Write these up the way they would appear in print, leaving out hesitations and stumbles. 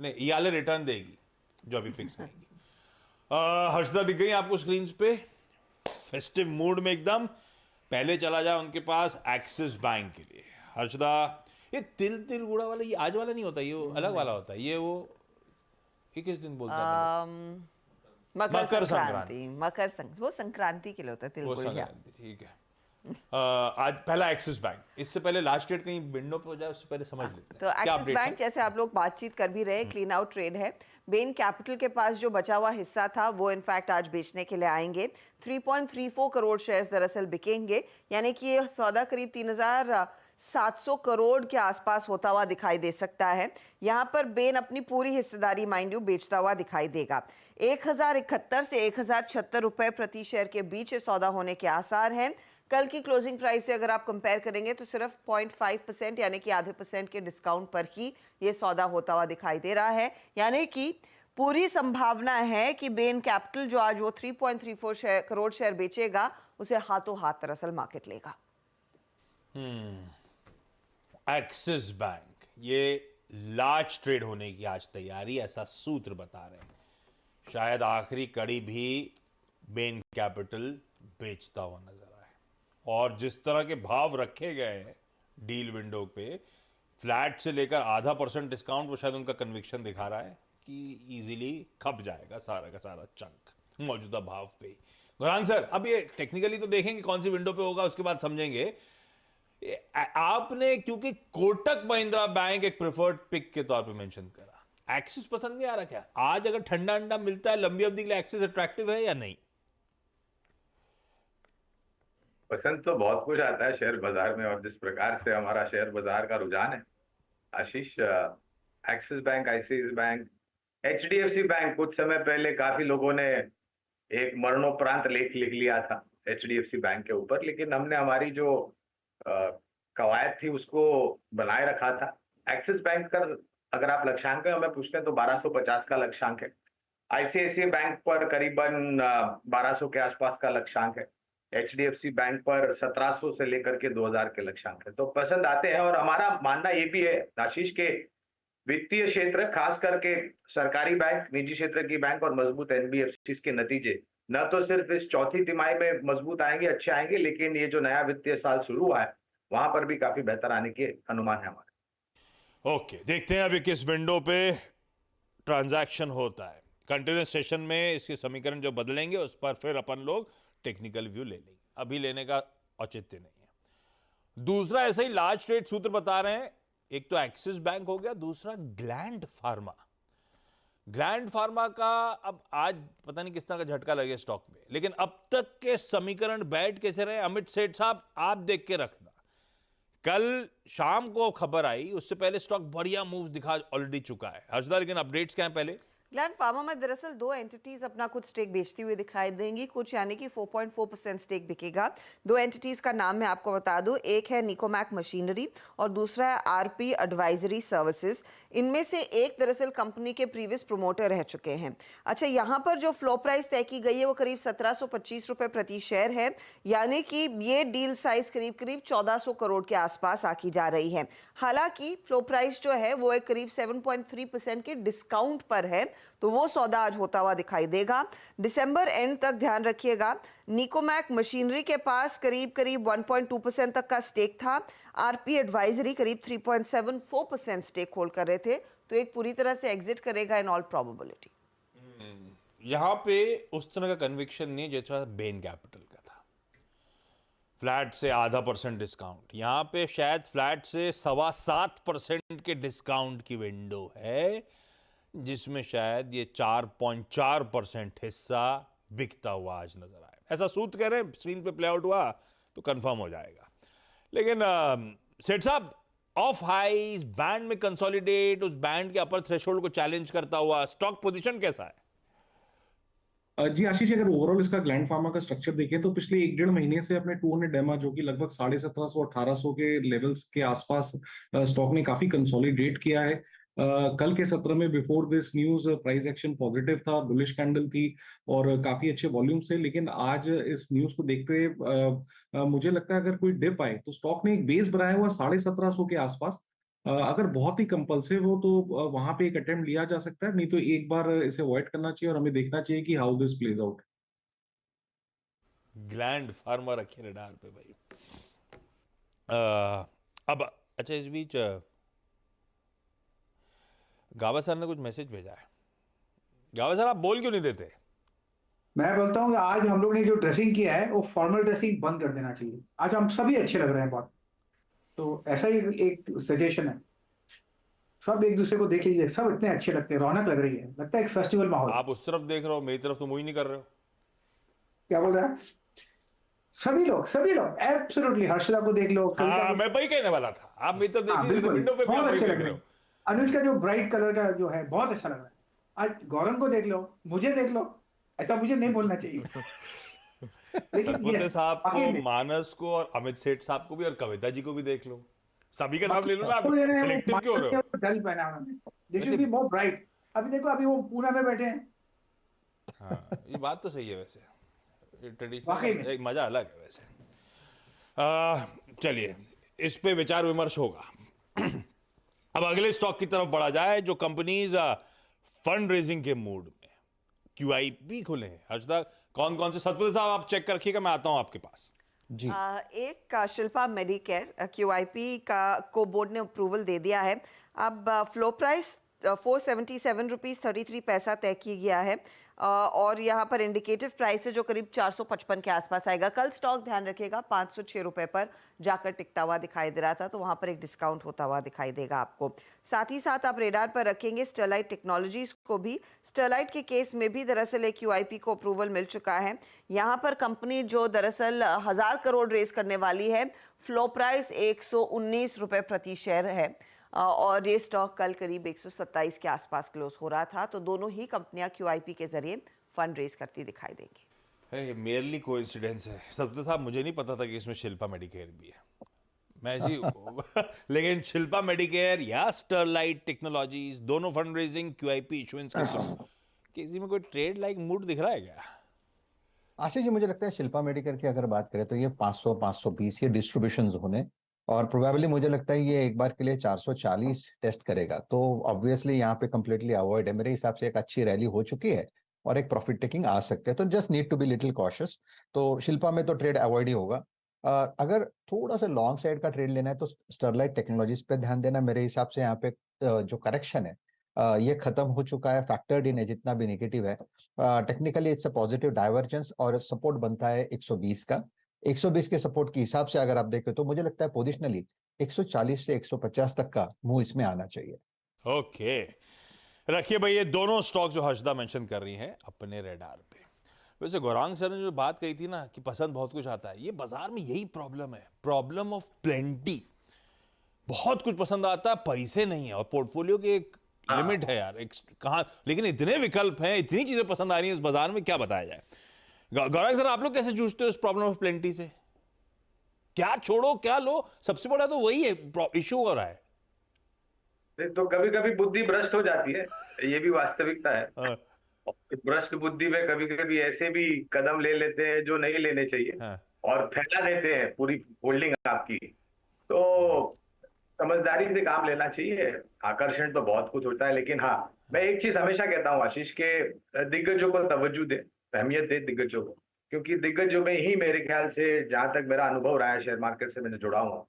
नहीं, ये वाले रिटर्न देगी जो अभी पिक्स आएंगी। हर्षदा दिख गई आपको स्क्रीन पे, फेस्टिव मूड में एकदम। पहले चला जाए उनके पास एक्सिस बैंक के लिए। हर्षदा, ये तिल तिल गुड़ा वाला ये आज वाला नहीं होता, ये वो अलग वाला होता है। ये किस दिन बोलते हैं अपन लोग? मकर संक्रांति। वो संक्रांति के लिए होता है तिल वो गुड़। संक्रांति, ठीक है। आज पहला एक्सिस बैंक, इससे पहले लास्ट डेट कहीं विंडो पे हो जाए उससे पहले समझ लेते हैं तो क्या एक्सिस बैंक जैसे आप लोग बातचीत कर भी रहे, क्लीन आउट ट्रेड है। बेन कैपिटल के पास जो बचा हुआ हिस्सा था वो इनफैक्ट आज बेचने के लिए आएंगे। 3.34 करोड़ शेयर्स दरअसल बिकेंगे, यानी कि ये सौदा करीब 3,700 करोड़ के आसपास होता हुआ दिखाई दे सकता है। यहाँ पर बेन अपनी पूरी हिस्सेदारी माइंड यू बेचता हुआ दिखाई देगा। 1,071 से 1,076 रुपए प्रति शेयर के बीच ये सौदा होने के आसार हैं। कल की क्लोजिंग प्राइस से अगर आप कंपेयर करेंगे तो सिर्फ 0.5% यानी कि आधे % के डिस्काउंट पर ही ये सौदा होता हुआ दिखाई दे रहा है। यानी कि पूरी संभावना है कि बेन कैपिटल जो आज वो 3.34 करोड़ शेयर बेचेगा, उसे हाथों हाथ दरअसल मार्केट लेगा। एक्सिस बैंक, ये लार्ज ट्रेड होने की आज तैयारी, ऐसा सूत्र बता रहे हैं। शायद आखिरी कड़ी भी बेन कैपिटल बेचता हुआ नजर आए। और जिस तरह के भाव रखे गए हैं डील विंडो पे, फ्लैट से लेकर आधा % डिस्काउंट, वो शायद उनका कन्विक्शन दिखा रहा है कि इजीली खप जाएगा सारा का सारा चंक मौजूदा भाव पे। गुरहान सर, अब ये टेक्निकली तो देखेंगे कौन सी विंडो पे होगा, उसके बाद समझेंगे। आपने क्योंकि कोटक महिंद्रा बैंक एक प्रेफर्ड पिक के तौर पे मेंशन करा, एक्सिस पसंद नहीं आ रहा क्या? आज अगर ठंडा अंडा मिलता है लंबी अवधि के लिए, एक्सिस अट्रैक्टिव है या नहीं? पसंद तो बहुत कुछ आता है शेयर बाजार में, और जिस प्रकार से हमारा शेयर बाजार का रुझान है Ashish, Axis bank, ICICI bank, HDFC bank, कुछ समय पहले काफी लोगों ने एक मरणोपरांत लेख लिख लिया था एचडीएफसी बैंक के ऊपर, लेकिन हमने हमारी जो कवायद थी उसको बनाए रखा था। एक्सिस बैंक का अगर आप लक्ष्यांक हमें पूछते हैं तो 1250 का लक्ष्यांक है। आईसीआईसीआई बैंक पर करीबन 1200 के आसपास का लक्ष्यांक है। एचडीएफसी बैंक पर 1700 से लेकर के 2000 के लक्ष्यांक है। तो पसंद आते हैं, और हमारा मानना ये भी है आशीष के वित्तीय क्षेत्र, खास करके सरकारी बैंक, निजी क्षेत्र की बैंक और मजबूत एनबीएफसी के नतीजे न तो सिर्फ इस चौथी तिमाही में मजबूत आएंगे, अच्छे आएंगे, लेकिन ये जो नया वित्तीय साल शुरू हुआ है वहां पर भी काफी बेहतर आने के अनुमान है हमारे। ओके, देखते हैं अभी किस विंडो पे ट्रांजैक्शन होता है। कंटिन्यूस सेशन में इसके समीकरण जो बदलेंगे उस पर फिर अपन लोग टेक्निकल व्यू ले लेंगे, अभी लेने का औचित्य नहीं है। दूसरा ऐसे ही लार्ज ट्रेड सूत्र बता रहे हैं, एक तो एक्सिस बैंक हो गया, दूसरा ग्लैंड फार्मा। ग्लैंड फार्मा का अब आज पता नहीं किस तरह का झटका लगे स्टॉक में, लेकिन अब तक के समीकरण बैठ कैसे रहे, अमित सेठ साहब आप देख के रखना। कल शाम को खबर आई, उससे पहले स्टॉक बढ़िया मूव्स दिखा ऑलरेडी चुका है। हर्षदा, लेकिन अपडेट्स क्या है पहले? ग्लैंड फार्मा में दरअसल 2 एंटिटीज अपना कुछ स्टेक बेचती हुई दिखाई देंगी, कुछ यानी कि 4.4% स्टेक बिकेगा। 2 एंटिटीज का नाम मैं आपको बता दूं, एक है निकोमैक मशीनरी और दूसरा है आरपी एडवाइजरी सर्विसेज। इनमें से एक दरअसल कंपनी के प्रीवियस प्रोमोटर रह चुके हैं। अच्छा, यहाँ पर जो फ्लो प्राइस तय की गई है वो करीब 1725 रुपए प्रति शेयर है, यानी कि ये डील साइज करीब करीब 1400 करोड़ के आसपास आकी जा रही है। हालांकि फ्लो प्राइस जो है वो एक करीब 7.3% के डिस्काउंट पर है, तो वो सौदा आज होता हुआ दिखाई देगा। दिसंबर एंड तक ध्यान रखिएगा, निकोमैक मशीनरी के पास करीब करीब 1.2% तक का स्टेक था। आरपी एडवाइजरी करीब 3.74% स्टेक होल्ड कर रहे थे, तो एक पूरी तरह से एग्जिट करेगा इन ऑल प्रोबेबिलिटी। यहां पे उस तरह का कन्विक्शन नहीं जैसा बेन कैपिटल का था, फ्लैट से आधा % डिस्काउंट। यहां पे शायद फ्लैट से 7.25% के डिस्काउंट की विंडो है, जिसमें शायद ये 4.4% हिस्सा बिकता हुआ आज नजर आए। ऐसा सूत्र कह रहे हैं, स्क्रीन पे प्ले आउट हुआ तो कंफर्म हो जाएगा। लेकिन सेठ साहब, ऑफ हाइज बैंड में कंसोलिडेट, उस बैंड के अपर थ्रेशोल्ड को चैलेंज करता हुआ स्टॉक पोजीशन कैसा है? जी आशीष, अगर ओवरऑल इसका ग्लैंड फार्मा का स्ट्रक्चर देखें तो पिछले 1-1.5 महीने से अपने 200 डेमा, जो कि लगभग 1750-1800 के लेवल्स के आसपास स्टॉक ने काफी कंसोलिडेट किया है। कल के सत्र में before this news price action positive था, बुलिश कैंडल थी और काफी अच्छे वॉल्यूम से, लेकिन आज इस न्यूज को देखते हुए मुझे लगता है अगर कोई डिप आए तो स्टॉक ने एक बेस बनाया हुआ 1750 के आसपास, अगर बहुत ही कंपल्सिव हो तो वहां पे एक अटेम्प्ट लिया जा सकता है, नहीं तो एक बार इसे अवॉइड करना चाहिए और हमें देखना चाहिए कि how this plays out. Gland pharma रखे रडार पे भाई। अब अच्छा, इस बीच गावा सर ने कुछ मैसेज भेजा है। गावा सर, आप बोल क्यों नहीं देते? मैं बोलता हूँ कि आज हम लोग ने जो ड्रेसिंग किया है वो फॉर्मल ड्रेसिंग बंद कर देना चाहिए। आज हम सभी अच्छे लग रहे हैं बहुत, तो ऐसा ही एक सजेशन है। सब एक दूसरे को देख लीजिए, सब इतने अच्छे लगते हैं, रौनक लग रही है, लगता है एक फेस्टिवल माहौल। आप उस तरफ देख रहे हो, मेरी तरफ तो मुंह ही नहीं कर रहे हो। क्या बोल रहे हैं? सभी लोग एब्सोल्युटली। हर्षदा को देख लो, कविता हाँ, को। मैं वही कहने वाला था। आप मेरी तरफ हाँ देखिए, बिल्कुल, विंडो पे भी आप बहुत वही अच्छे देख लग रहे रहे हो। हैं। अनुज का जो ब्राइट कलर का जो है बहुत अच्छा लग रहा है। आज गौरव को देख लो, मुझे देख लो। ऐसा मुझे नहीं बोलना चाहिए। लेकिन सतपुते यस, साहब को, बाकी में मानस को और अमित सेठ साहब को भी और कविता जी को भी देख लो। सभी का नाम ले लो ना, आप तो ये रहे, वो सिलेक्टिव क्यों हो रहे हो? डल पहना उन्होंने। दे शुड वैसे बी मोर ब्राइट। अभी देखो, अभी वो पूना में बैठे हैं। हाँ, ये बात तो सही है। वैसे वाकई ट्रेडिशनल में। एक मजा अलग है वैसे। चलिए, इस पे विचार विमर्श होगा। अब अगले स्टॉक की तरफ बढ़ा जाए, जो कंपनीज फंड रेजिंग के मूड में। QIP खुले हैं। हर्षदा, कौन कौन से? सतपुते साहब आप चेक कर रखिएगा, मैं आता हूं आपके पास। जी। एक का शिल्पा मेडिकेयर QIP का को बोर्ड ने अप्रूवल दे दिया है। अब फ्लो प्राइस 477 रुपीज़ 33 पैसा तय किया गया है और यहाँ पर इंडिकेटिव प्राइस है जो करीब 455 के आसपास आएगा। कल स्टॉक, ध्यान रखिएगा, 506 रुपए पर जाकर टिकता हुआ दिखाई दे रहा था, तो वहाँ पर एक डिस्काउंट होता हुआ दिखाई देगा आपको। साथ ही साथ आप रेडार पर रखेंगे स्टरलाइट टेक्नोलॉजीज को भी। स्टरलाइट के केस में भी दरअसल एक QIP को अप्रूवल मिल चुका है। यहाँ पर कंपनी जो दरअसल 1000 करोड़ रेस करने वाली है, फ्लो प्राइस 119 रुपए प्रति शेयर है और ये स्टॉक कल करीब 127 के आसपास क्लोज हो रहा था। तो दोनों ही कंपनियां QIP के जरिए फंड रेज करती दिखाई देंगी। मेरली कोइंसिडेंस है। सतपुते साहब, मुझे नहीं पता था कि इसमें शिल्पा मेडिकेयर भी है। मैं ऐसी लेकिन शिल्पा मेडिकेयर या स्टरलाइट टेक्नोलॉजीज, दोनों फंड रेजिंग QIP इशुएंस के थ्रू। किसी में कोई ट्रेड लाइक मूड दिख रहा है क्या? आशीष जी, मुझे लगता है शिल्पा मेडिकेयर की अगर बात करें तो ये 500 520 ये डिस्ट्रीब्यूशन होने, और प्रोबेबली मुझे लगता है ये एक बार के लिए 440 टेस्ट करेगा, तो ऑब्वियसली यहाँ पे कंप्लीटली अवॉइड है। मेरे हिसाब से एक अच्छी रैली हो चुकी है और एक प्रॉफिट टेकिंग आ सकते हैं, तो just need to be little cautious. तो शिल्पा में तो ट्रेड अवॉइड ही होगा। अगर थोड़ा सा लॉन्ग साइड का ट्रेड लेना है तो स्टरलाइट टेक्नोलॉजीज पे ध्यान देना। मेरे हिसाब से यहाँ पे जो करेक्शन है ये खत्म हो चुका है, फैक्टर्ड इन है जितना भी नेगेटिव है। Technically it's a positive divergence और सपोर्ट बनता है 120 का। 120 के सपोर्ट के हिसाब से अगर आप देखें तो मुझे लगता है पोजिशनली 140 से 150 तक का मूव इसमें आना चाहिए। ओके, रखिए भाई ये दोनों स्टॉक जो हर्षदा मेंशन कर रही हैं अपने रेडार पे। वैसे गौरांग सर ने जो बात कही थी ना कि पसंद बहुत कुछ आता है, ये बाजार में यही प्रॉब्लम है, प्रॉब्लम ऑफ प्लेंटी। बहुत कुछ पसंद आता है, पैसे नहीं है, और पोर्टफोलियो की एक लिमिट है यार, एक कहाँ। लेकिन इतने विकल्प हैं, इतनी चीजें पसंद आ रही हैं इस बाजार में, क्या बताया जाए। गौरांग सर, आप लोग कैसे जूझते हो इस प्रॉब्लम ऑफ प्लेंटी से? क्या छोड़ो क्या लो, सबसे बड़ा तो वही है, इशू हो रहा है। तो कभी कभी बुद्धि भ्रष्ट हो जाती है, ये भी वास्तविकता है। हाँ, भ्रष्ट बुद्धि में कभी कभी ऐसे भी कदम ले लेते हैं जो नहीं लेने चाहिए, हाँ। और फैला देते हैं पूरी होल्डिंग आपकी। तो समझदारी से काम लेना चाहिए। आकर्षण तो बहुत कुछ होता है, लेकिन हाँ, मैं एक चीज हमेशा कहता हूँ आशीष के, दिग्गजों को तवज्जो दे, अहमियत दे दिग्गजों को, क्योंकि दिग्गजों में ही मेरे ख्याल से, जहां तक मेरा अनुभव रहा है शेयर मार्केट से मैंने जुड़ा हूँ,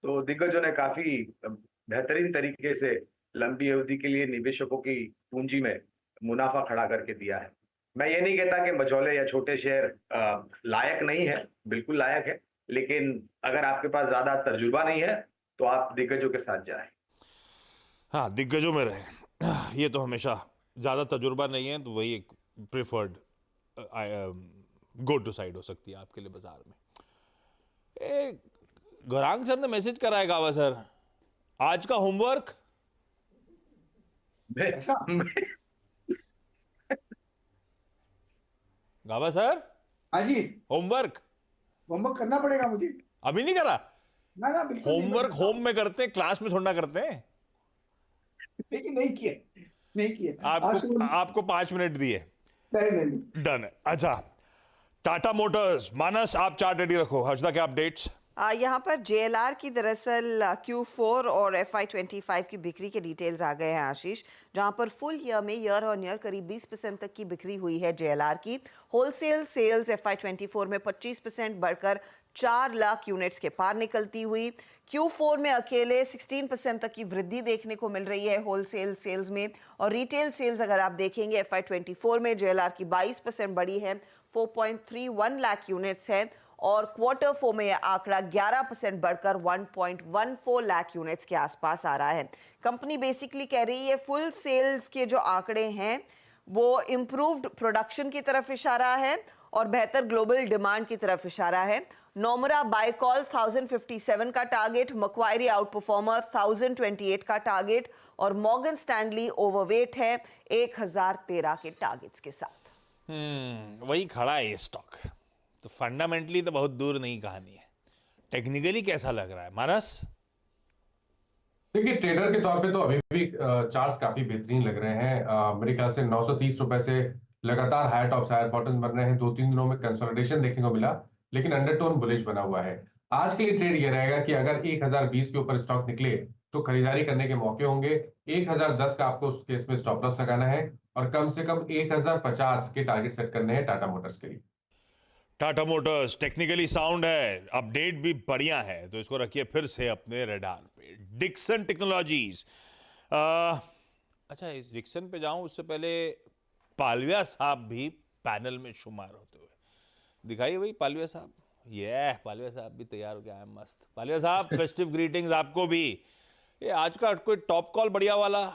तो दिग्गजों ने काफी बेहतरीन तरीके से लंबी अवधि के लिए निवेशकों की पूंजी में मुनाफा खड़ा करके दिया है। मैं ये नहीं कहता कि मझौले या छोटे शेयर लायक नहीं है, बिल्कुल लायक है, लेकिन अगर आपके पास ज्यादा तजुर्बा नहीं है तो आप दिग्गजों के साथ जाएं। हाँ, दिग्गजों में रहे, ये तो हमेशा। ज्यादा तजुर्बा नहीं है तो वही एक प्रेफर्ड गो टू साइड हो सकती है आपके लिए बाजार में। गौरांग सर ने मैसेज करा है, गावा सर, आज का होमवर्क। ऐसा? गावा सर, हाँ जी, होमवर्क होमवर्क करना पड़ेगा मुझे। अभी नहीं करा? ना बिल्कुल नहीं होमवर्क करना। होम में करते हैं, क्लास में थोड़ा ना करते हैं। लेकिन नहीं किए आज आपको सुबह- आपको 5 मिनट दिए, नहीं। डन है। अच्छा, टाटा मोटर्स, मानस आप चार्ट रेडी रखो। हर्षदा, क्या अपडेट्स? यहाँ पर JLR की दरअसल Q4 और FY25 की बिक्री के डिटेल्स आ गए हैं आशीष, जहां पर फुल ईयर में ईयर ऑन ईयर करीब 20% तक की बिक्री हुई है JLR की। होलसेल सेल्स FY24 में 25% बढ़कर 4 लाख यूनिट्स के पार निकलती हुई। Q4 में अकेले 16% तक की वृद्धि देखने को मिल रही है होलसेल सेल्स में, और रिटेल सेल्स अगर आप देखेंगे FY24 में JLR की 22% बढ़ी है, 4.31 लाख यूनिट्स है, और क्वार्टर 4 में यह आंकड़ा 11% बढ़कर 1.14 लाख यूनिट्स के आसपास आ रहा है। कंपनी बेसिकली कह रही है फुल सेल्स के जो आंकड़े हैं वो इम्प्रूव्ड प्रोडक्शन की तरफ इशारा है और बेहतर ग्लोबल डिमांड की तरफ इशारा है। नोमरा बायकॉल 1057 का टारगेट, मक्वायरी आउट परफॉर्मर 1028 का टारगेट, और मॉर्गन स्टैनली ओवरवेट है 1013 के टारगेट्स के साथ। वही खड़ा है ये स्टॉक। तो फंडामेंटली तो बहुत दूर नहीं कहानी है। टेक्निकली कैसा लग रहा है मानस? देखिए, ट्रेडर के तौर पे तो अभी भी चार्ट्स काफी बेहतरीन लग रहे हैं। मेरे ख्याल से 930 रुपए से लगातार हायर टॉप्स हायर बॉटम बन रहे हैं। 2-3 दिनों में कंसोलिडेशन देखने को मिला, लेकिन अंडरटोन बुलिश बना हुआ है। आज के लिए ट्रेड ये रहेगा कि अगर 1020 के ऊपर स्टॉक निकले तो खरीदारी करने के मौके होंगे। 1010 का आपको उस केस में स्टॉप लॉस लगाना है, और कम से कम 1050 के टारगेट सेट करने हैं टाटा मोटर्स के लिए। टाटा मोटर्स टेक्निकली साउंड है, अपडेट भी बढ़िया है, तो इसको रखिए फिर से अपने रडार पे। डिक्सन टेक्नोलॉजीज, अच्छा इस डिक्सन पे जाऊं उससे पहले पालविया साहब भी पैनल में शुमार होते हुए दिखाइए। भाई पालविया साहब, ये पालविया साहब भी तैयार हो गया है मस्त। पालविया साहब फेस्टिव ग्रीटिंग्स आपको भी। ये आज का कोई टॉप कॉल बढ़िया वाला?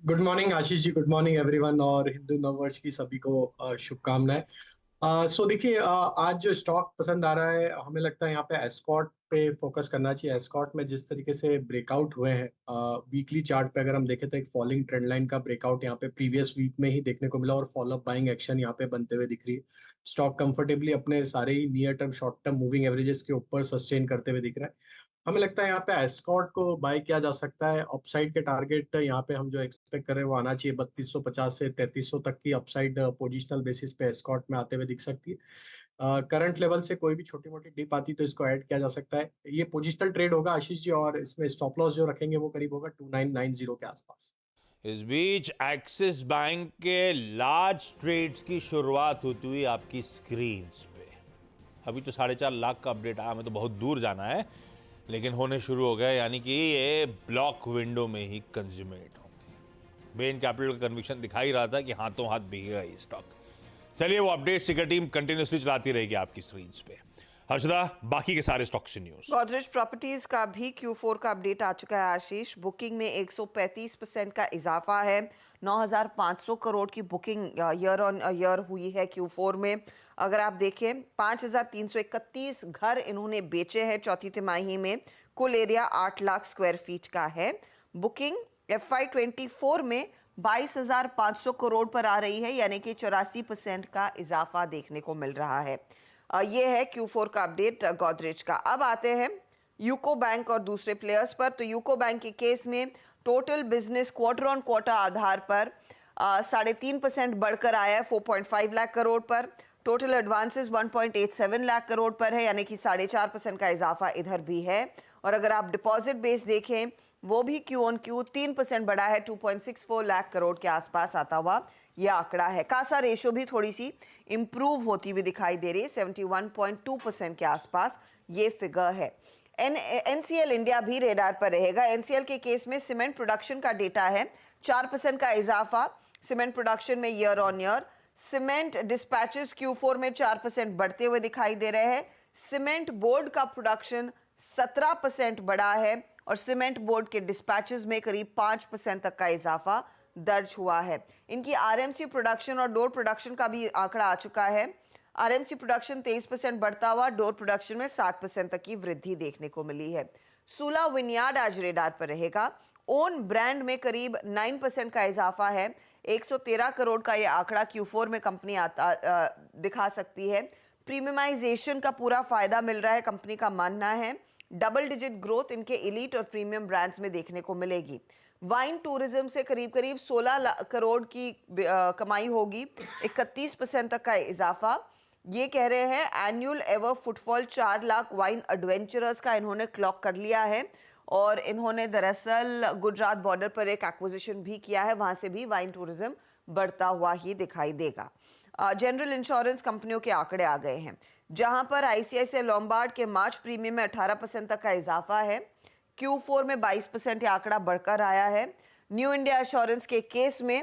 Good morning Ashish ji, good morning everyone, और हिंदू नववर्ष की सभी को शुभकामनाएं। सो देखिए, आज जो स्टॉक पसंद आ रहा है, हमें लगता है यहाँ पे एस्कॉर्ट पे फोकस करना चाहिए। एस्कॉर्ट में जिस तरीके से ब्रेकआउट हुए हैं वीकली चार्ट पे अगर हम देखें तो एक फॉलिंग ट्रेंड लाइन का ब्रेकआउट यहाँ पे प्रीवियस वीक में ही देखने को मिला, और फॉलोअप बाइंग एक्शन यहाँ पे बनते हुए दिख रही है। स्टॉक कंफर्टेबली अपने सारे ही near term short term moving averages के ऊपर सस्टेन करते हुए दिख रहा है। हमें लगता है यहाँ पे एस्कॉर्ट को बाय किया जा सकता है। अपसाइड के टारगेट यहाँ पे हम जो एक्सपेक्ट कर रहे हैं वो आना चाहिए 3250 से 3300 तक की अपसाइड पोजिशनल बेसिस पे एस्कॉर्ट में आते हुए दिख सकती है। करंट लेवल से कोई भी छोटी मोटी डिप आती तो इसको ऐड किया जा सकता है। ये पोजिशनल ट्रेड होगा आशीष जी, और इसमें स्टॉप लॉस जो रखेंगे वो करीब होगा 2990 के आसपास। इस बीच एक्सिस बैंक के लार्ज ट्रेड्स की शुरुआत होती हुई आपकी स्क्रीन पे। अभी तो 4.5 लाख का अपडेट आया, हमें तो बहुत दूर जाना है, लेकिन होने शुरू हो गए, यानी कि ये ब्लॉक विंडो में ही कंज्यूमेट होंगे। बेन कैपिटल का कन्विक्शन दिखा ही रहा था कि हाथों हाथ बिकेगा ये स्टॉक। चलिए वो अपडेट टिकर टीम कंटिन्यूसली चलाती रहेगी आपकी स्क्रीन पे। हर्षदा, बाकी के सारे स्टॉक्स से न्यूज। गोदरेज प्रॉपर्टीज का भी Q4 का अपडेट आ चुका है आशीष। बुकिंग में 135% का इजाफा है। 9,500 करोड़ की बुकिंग ईयर ऑन ईयर हुई है Q4 में। अगर आप देखें 5,331 घर इन्होंने बेचे हैं चौथी तिमाही में। कुल एरिया 8 लाख स्क्वायर फीट का है। बुकिंग FY24 में 22,500 करोड़ पर आ रही है, यानी कि 84% का इजाफा देखने को मिल रहा है। ये है Q4 का अपडेट गोदरेज का। अब आते हैं यूको बैंक और दूसरे प्लेयर्स पर। तो यूको बैंक के केस में total business quarter on quarter आधार पर 3.5% बढ़कर आया है 4.5 लाख करोड़ पर। टोटल एडवांसेस 1.87 लाख करोड़ पर है, यानी कि 4.5% का इजाफा इधर भी है। और अगर आप डिपॉजिट बेस देखें वो भी Q on Q 3% बढ़ा है, 2.64 लाख करोड़ के आसपास आता हुआ यह आंकड़ा है। कासा रेशो भी थोड़ी सी इंप्रूव होती हुई दिखाई दे रही है, 71.2% के आसपास ये फिगर है। NCL इंडिया भी रेडार पर रहेगा। NCL के केस में सीमेंट प्रोडक्शन का डेटा है, 4% का इजाफा सीमेंट प्रोडक्शन में year on year. Cement dispatches Q4 में 4% बढ़ते हुए दिखाई दे रहे हैं। सीमेंट बोर्ड का प्रोडक्शन 17% बढ़ा है, और सीमेंट बोर्ड के डिस्पैचेस में करीब 5% तक का इजाफा दर्ज हुआ है। इनकी RMC प्रोडक्शन और डोर प्रोडक्शन का भी आंकड़ा आ चुका है। RMC प्रोडक्शन 23% बढ़ता हुआ, डोर प्रोडक्शन में 7% तक की वृद्धि देखने को मिली है। सूला विनयार्ड आज रेडार पर रहेगा। ओन ब्रांड में करीब 9% का इजाफा है। 113 करोड़ का यह आंकड़ा Q4 में कंपनी दिखा सकती है। प्रीमियमाइजेशन का पूरा फायदा मिल रहा है, कंपनी का मानना है। डबल डिजिट ग्रोथ इनके एलीट और प्रीमियम ब्रांड्स में देखने को मिलेगी। वाइन टूरिज्म से करीब 16 करोड़ की कमाई होगी, 31% तक का इजाफा। ये कह रहे हैं annual ever footfall 4 lakh wine adventurers का इन्होंने क्लॉक कर लिया है और इन्होंने दरअसल गुजरात बॉर्डर पर एक एक्विजिशन भी किया है, वहां से भी वाइन टूरिज्म बढ़ता हुआ ही दिखाई देगा। जनरल इंश्योरेंस कंपनियों के आंकड़े आ गए हैं, जहां पर आईसीआईसीआई लोम्बार्ड के मार्च प्रीमियम में 18% तक का इजाफा है। Q4 में 22% ये आंकड़ा बढ़कर आया है। न्यू इंडिया एश्योरेंस के केस में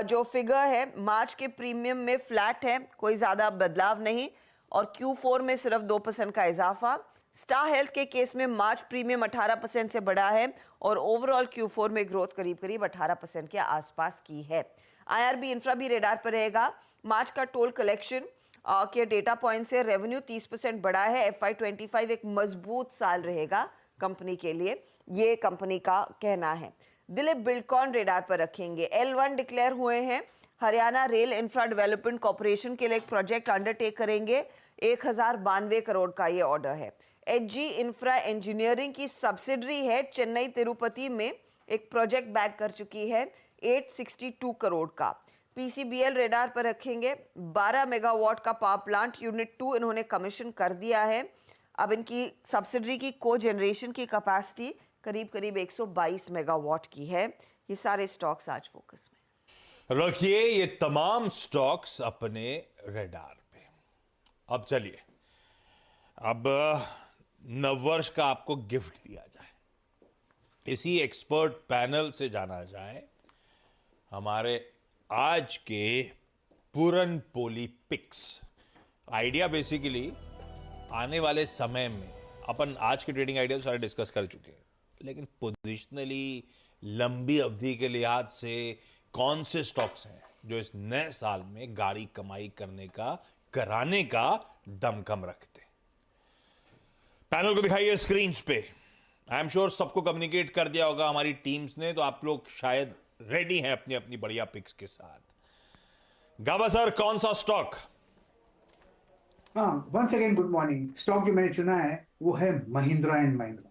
जो फिगर है मार्च के प्रीमियम में फ्लैट है, कोई ज़्यादा बदलाव नहीं, और Q4 में सिर्फ 2% का इजाफा। स्टार हेल्थ के केस में मार्च प्रीमियम 18% से बढ़ा है और ओवरऑल Q4 में ग्रोथ करीब करीब 18% के आसपास की है। IRB इंफ्रा भी रेडार पर रहेगा। मार्च का टोल कलेक्शन के डेटा पॉइंट से रेवेन्यू 30% बढ़ा है। FY25 एक मजबूत साल रहेगा कंपनी के लिए, ये कंपनी का कहना है। दिलीप बिल्डकॉन रेडार पर रखेंगे। L1 डिक्लेयर हुए हैं, Haryana rail infra development corporation के लिए एक प्रोजेक्ट अंडरटेक करेंगे। 1092 करोड़ का ये ऑर्डर है। HG इंफ्रा इंजीनियरिंग की सब्सिडरी है, चेन्नई तिरुपति में एक प्रोजेक्ट बैक कर चुकी है 862 करोड़ का। PCBL रेडार पर रखेंगे। 12 मेगावाट का पावर प्लांट यूनिट 2 इन्होंने कमीशन कर दिया है। अब इनकी सब्सिडरी की को जनरेशन की कैपेसिटी करीब करीब 122 मेगावाट की है। ये सारे स्टॉक्स आज फोकस में रखिए, ये तमाम स्टॉक्स अपने रेडार पे। अब चलिए, अब नववर्ष का आपको गिफ्ट दिया जाए, इसी एक्सपर्ट पैनल से जाना जाए हमारे आज के puran poli pics. Idea basically आने वाले समय में अपन आज के ट्रेडिंग आइडिया सारे डिस्कस कर चुके हैं, लेकिन पोजिशनली लंबी अवधि के लिहाज से कौन से स्टॉक्स हैं जो इस नए साल में गाड़ी कमाई करने का, कराने का दमखम रखते हैं। पैनल को दिखाइए स्क्रीन पे। आई एम श्योर सबको कम्युनिकेट कर दिया होगा हमारी टीम्स ने, तो आप लोग शायद रेडी हैं अपनी अपनी बढ़िया पिक्स के साथ। गाबा सर, कौन सा स्टॉक? हाँ, once again good morning. Stock जो मैंने चुना है वो है महिंद्रा एंड महिंद्रा।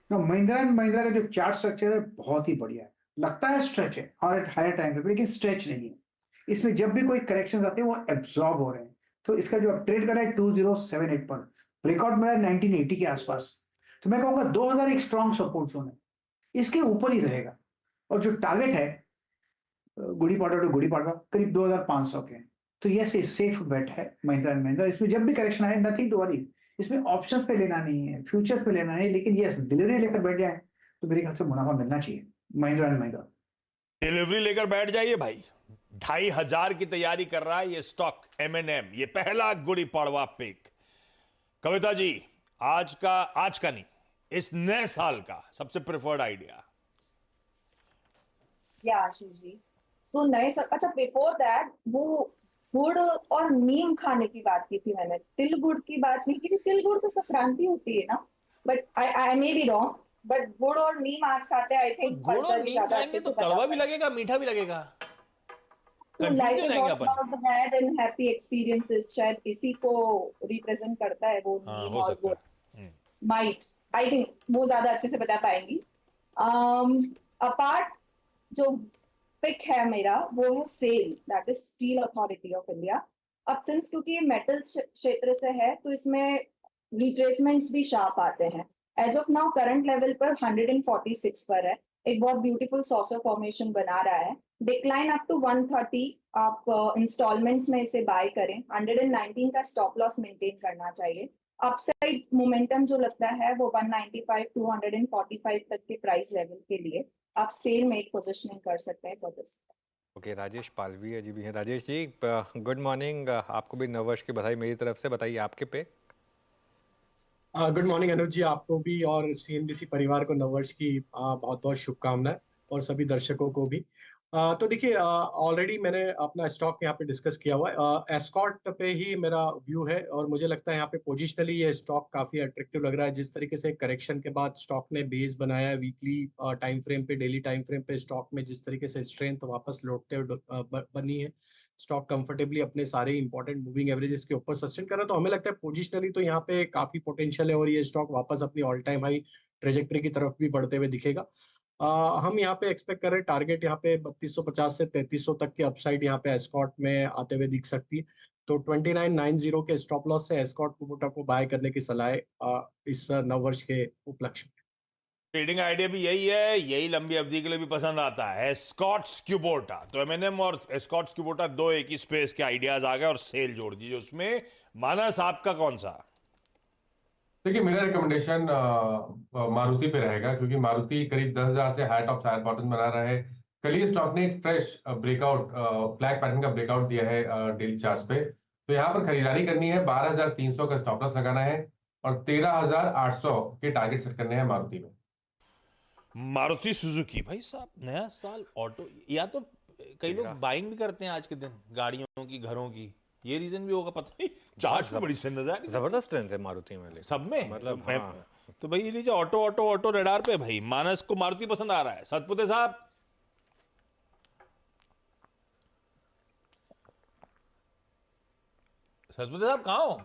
ना, महिंद्रा एंड महिंद्रा का जो चार्ट स्ट्रक्चर है बहुत ही बढ़िया है। लगता है स्ट्रेच है और एट हायर टाइम पे, लेकिन स्ट्रेच नहीं है। इसमें जब भी कोई करेक्शन आते हैं वो एब्जॉर्ब हो रहे हैं। तो इसका जो ट्रेड कर रहा है 2078 पर, रिकॉर्ड मिला है 1980 के आसपास। तो मैं कहूंगा 2000 एक स्ट्रॉन्ग सपोर्ट जोन है, इसके ऊपर ही रहेगा। और जो टारगेट है गुड़ी पाड़वा टू गुड़ी पाड़वा करीब 2500 के। तो ये सेफ बेट है महिंद्रा एंड महिंद्रा। इसमें जब भी करेक्शन आए, नथिंग टू वरी, इसमें ऑप्शन पे लेना नहीं है, फ्यूचर पे लेना है, लेकिन यस डिलीवरी लेकर बैठ जाए तो मेरे ख्याल से मुनाफा मिलना चाहिए महिंद्रा एंड महिंद्रा। डिलीवरी लेकर बैठ जाइए भाई। 2500 की तैयारी कर रहा है ये स्टॉक M&M, ये पहला गुड़ी पड़वा पिक। कविता जी, आज का नहीं, इस नए साल का सबसे प्रेफर्ड आइडिया। या आशीष जी, सो नए साल, अच्छा बिफोर दैट वो गुड़ और नीम खाने की बात की थी मैंने, तिल गुड़ की बात नहीं की थी। तिल गुड़ तो संक्रांति होती है ना, but I may be wrong, but गुड़ और नीम आज खाते हैं। आई थिंक गुड़ और नीम खाएंगे तो कड़वा भी लगेगा, मीठा भी लगेगा। Life is all about the bad and happy experiences, शायद इसी को रिप्रेजेंट करता है वो नीम हो और सकता गुड़। है। माइट, आई थिंक वो ज्यादा अच्छे से बता पाएंगी। अपार्ट जो पिक है मेरा वो है SAIL, that is Steel Authority of India. अब सिंस क्योंकि ये मेटल क्षेत्र से है तो इसमें रिट्रेसमेंट्स भी शार्प आते हैं। As of now current level पर 146 पर है, एक बहुत ब्यूटीफुल सॉसर फॉर्मेशन बना रहा है। डिक्लाइन अप टू 130, आप इंस्टॉलमेंट्स में इसे बाय करें। 119 का स्टॉप लॉस मेंटेन करना चाहिए। अपसाइड मोमेंटम जो लगता है वो 195 टू 145 तक के प्राइस लेवल के लिए आप सेल में एक पोजिशनिंग कर सकते हैं फॉर दिस। ओके, राजेश पालवी जी भी हैं। राजेश जी गुड मॉर्निंग, आपको भी नववर्ष की बधाई मेरी तरफ से। बताइए आपके पे। गुड मॉर्निंग अनुज जी, आपको भी और सीएनबीसी परिवार को नववर्ष की बहुत बहुत शुभकामनाएं, और सभी दर्शकों को भी। तो देखिए, ऑलरेडी मैंने अपना स्टॉक यहाँ पे डिस्कस किया हुआ है। एस्कॉर्ट पे ही मेरा व्यू है और मुझे लगता है यहाँ पे पोजिशनली ये स्टॉक काफी अट्रैक्टिव लग रहा है। जिस तरीके से करेक्शन के बाद स्टॉक ने बेस बनाया है, वीकली टाइम फ्रेम पे, डेली टाइम फ्रेम पे स्टॉक में जिस तरीके से स्ट्रेंथ वापस लौटते हुए बनी है, स्टॉक कंफर्टेबली अपने सारे इंपॉर्टेंट मूविंग एवरेजेस के ऊपर सस्टेन कर रहा है। तो हमें लगता है पोजिशनली तो यहाँ पे काफी पोटेंशियल है और ये स्टॉक वापस अपनी ऑल टाइम हाई ट्रेजेक्टरी की तरफ भी बढ़ते हुए दिखेगा। हम यहाँ पे एक्सपेक्ट कर रहे हैं टारगेट यहाँ पे 3250 से 3300 तक की अपसाइड यहाँ पे एस्कॉर्ट में आते हुए दिख सकती है। तो 2990 के स्टॉप लॉस से एस्कॉर्ट कुबोटा को बाय करने की सलाह है इस नववर्ष के उपलक्ष्य में। ट्रेडिंग आइडिया भी यही है, यही लंबी अवधि के लिए भी पसंद आता है, एस्कॉर्ट्स क्यूबोटा। तो एमएनएम और एस्कॉर्ट्स क्यूबोटा दो एक ही स्पेस के आइडियाज आ गए और सेल जोड़ दीजिए उसमें। मानस आपका कौन सा? देखिए, मेरा रिकमेंडेशन मारुति पे रहेगा, क्योंकि मारुति करीब 10,000 से हाई टॉप हायर बॉटम बना रहा है। कल ही स्टॉक ने एक फ्रेश ब्रेकआउट फ्लैग पैटर्न का ब्रेकआउट दिया है डेली चार्ट्स पे। तो यहाँ पर खरीदारी करनी है, 12,300 का स्टॉप लॉस लगाना है और 13,800 के टारगेट सेट करने हैं मारुति में। मारुति सुजुकी। भाई साहब, नया साल ऑटो, या तो कई लोग बाइंग भी करते हैं आज के दिन गाड़ियों की, घरों की, ये रीजन भी होगा, पता नहीं। चार्ज में बड़ी स्ट्रेंथ है, जबरदस्त स्ट्रेंथ है मारुति में, सब में मतलब तो, हाँ। तो भाई ये लीजिए ऑटो ऑटो ऑटो रेडार पे। भाई मानस को मारुति पसंद आ रहा है। सतपुते साहब, सतपुते साहब कहाँ हो?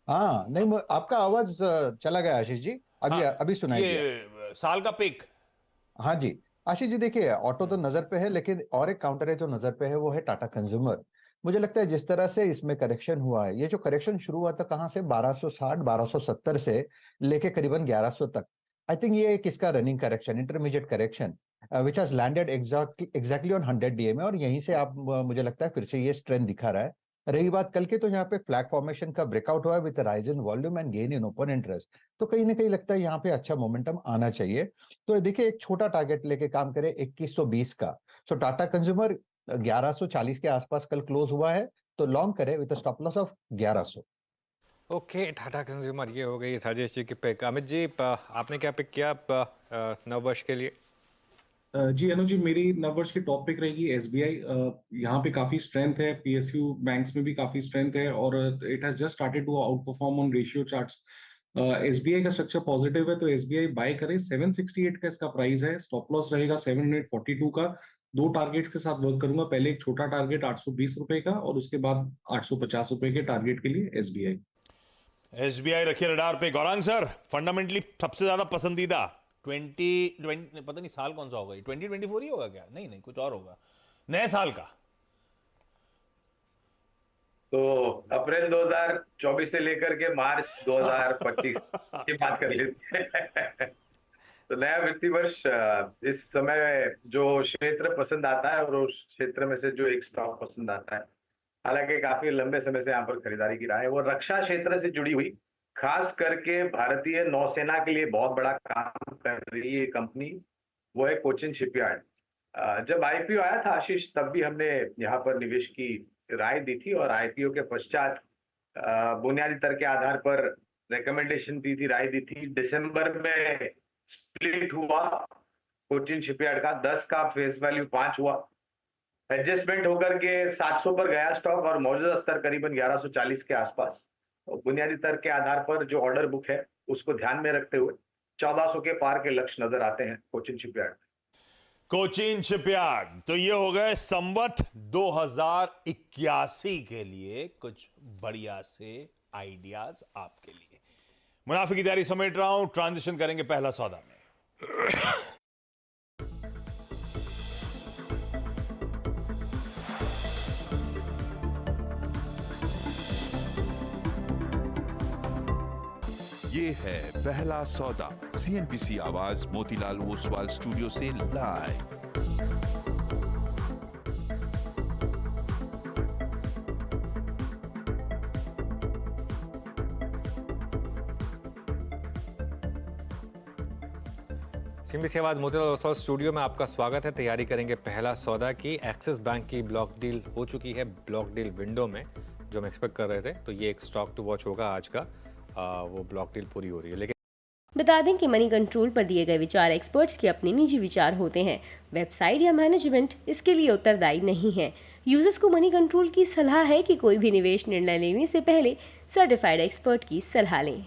हाँ नहीं, आपका आवाज चला गया आशीष जी, अभी हाँ, अभी सुनाई दिया। ये साल का पिक। हाँ जी आशीष जी, देखिए ऑटो तो नजर पे है, लेकिन और एक काउंटर है जो नजर पे है, वो है टाटा कंज्यूमर। मुझे लगता है जिस तरह से इसमें करेक्शन हुआ है, ये जो करेक्शन शुरू हुआ था कहाँ से, 1260 1270 से लेके करीबन 1100 तक। आई थिंक ये एक इसका running correction, intermediate correction which has landed exactly on 100 DMA, और यहीं से आप मुझे लगता है फिर से ये स्ट्रेंथ दिखा रहा है। रही बात कल के, तो यहाँ पे फ्लैग फॉर्मेशन का ब्रेकआउट हुआ है with rise in volume and gain in open interest, तो कहीं ना कहीं लगता है यहाँ पे अच्छा मोमेंटम आना चाहिए। तो देखिए, एक छोटा टारगेट लेके काम करें 2120 का। सो टाटा कंज्यूमर 1140 के आसपास कल क्लोज हुआ है, तो लॉन्ग करे with stop loss of 1100। Okay, Tata consumer ये हो गई राजेश जी की पिक। अमित जी, आपने क्या पिक किया नववर्ष के लिए? जी अनु जी, मेरी नववर्ष की टॉप पिक रहेगी एसबीआई। यहाँ पे काफी स्ट्रेंथ है, पीएसयू बैंक्स में भी काफी स्ट्रेंथ है, और it has just started to outperform on ratio charts. SBI का स्ट्रक्चर पॉजिटिव है, तो एसबीआई बाय करे। 768 का इसका प्राइस है, स्टॉप लॉस रहेगा 742 का। दो टारगेट के साथ वर्क करूंगा, पहले एक छोटा टारगेट 820 रुपए का, और उसके बाद 850 रुपए के टारगेट के लिए एसबीआई। एसबीआई रखिए रडार पे। गौरांग सर, फंडामेंटली सबसे ज्यादा पसंदीदा 2020, पता नहीं साल कौन सा होगा, 2024 ही होगा क्या? नहीं नहीं, कुछ और होगा नए साल का। तो अप्रैल 2024 से लेकर के मार्च 2025 की बात कर लेते हैं। तो नया वित्तीय वर्ष, इस समय जो क्षेत्र पसंद आता है और उस क्षेत्र में से जो एक स्टॉक पसंद आता है, हालांकि काफी लंबे समय से यहाँ पर खरीदारी की रहा है, वो रक्षा क्षेत्र से जुड़ी हुई, खास करके भारतीय नौसेना के लिए बहुत बड़ा काम कर रही है कंपनी, वो है कोचिन शिपयार्ड। जब आईपीओ आया था आशीष, तब भी हमने यहाँ पर निवेश की राय दी थी, और आईपीओ के पश्चात बुनियादी तर्क के आधार पर रिकमेंडेशन दी थी, राय दी थी। दिसंबर में स्प्लिट हुआ कोचिन शिपयार्ड का, 10 का फेस वैल्यू 5 हुआ, एडजस्टमेंट होकर के 700 पर गया स्टॉक, और मौजूदा स्तर करीबन 1140 के आसपास। बुनियादी तर्क के आधार पर जो ऑर्डर बुक है उसको ध्यान में रखते हुए 1400 के पार के लक्ष्य नजर आते हैं कोचिन शिपयार्ड। कोचिन शिपयार्ड। तो ये हो गए संवत 2081 के लिए कुछ बढ़िया से आइडियाज आपके लिए। मुनाफे की तैयारी समेट रहा हूं, ट्रांजिशन करेंगे पहला सौदा में। ये है पहला सौदा, सीएनबीसी आवाज मोतीलाल ओसवाल स्टूडियो से लाइव। सीएनबीसी आवाज मोतीलाल ओसवाल स्टूडियो में आपका स्वागत है। तैयारी करेंगे पहला सौदा की। एक्सिस बैंक की ब्लॉक डील हो चुकी है ब्लॉक डील विंडो में, जो हम एक्सपेक्ट कर रहे थे। तो ये एक स्टॉक टू वॉच होगा आज का। वो ब्लॉक डील पूरी हो रही है। लेकिन बता दें कि मनी कंट्रोल पर दिए गए विचार एक्सपर्ट्स के अपने निजी विचार होते हैं। वेबसाइट या मैनेजमेंट इसके लिए उत्तरदायी नहीं है। यूजर्स को मनी कंट्रोल की सलाह है कि कोई भी निवेश निर्णय लेने से पहले सर्टिफाइड एक्सपर्ट की सलाह लें।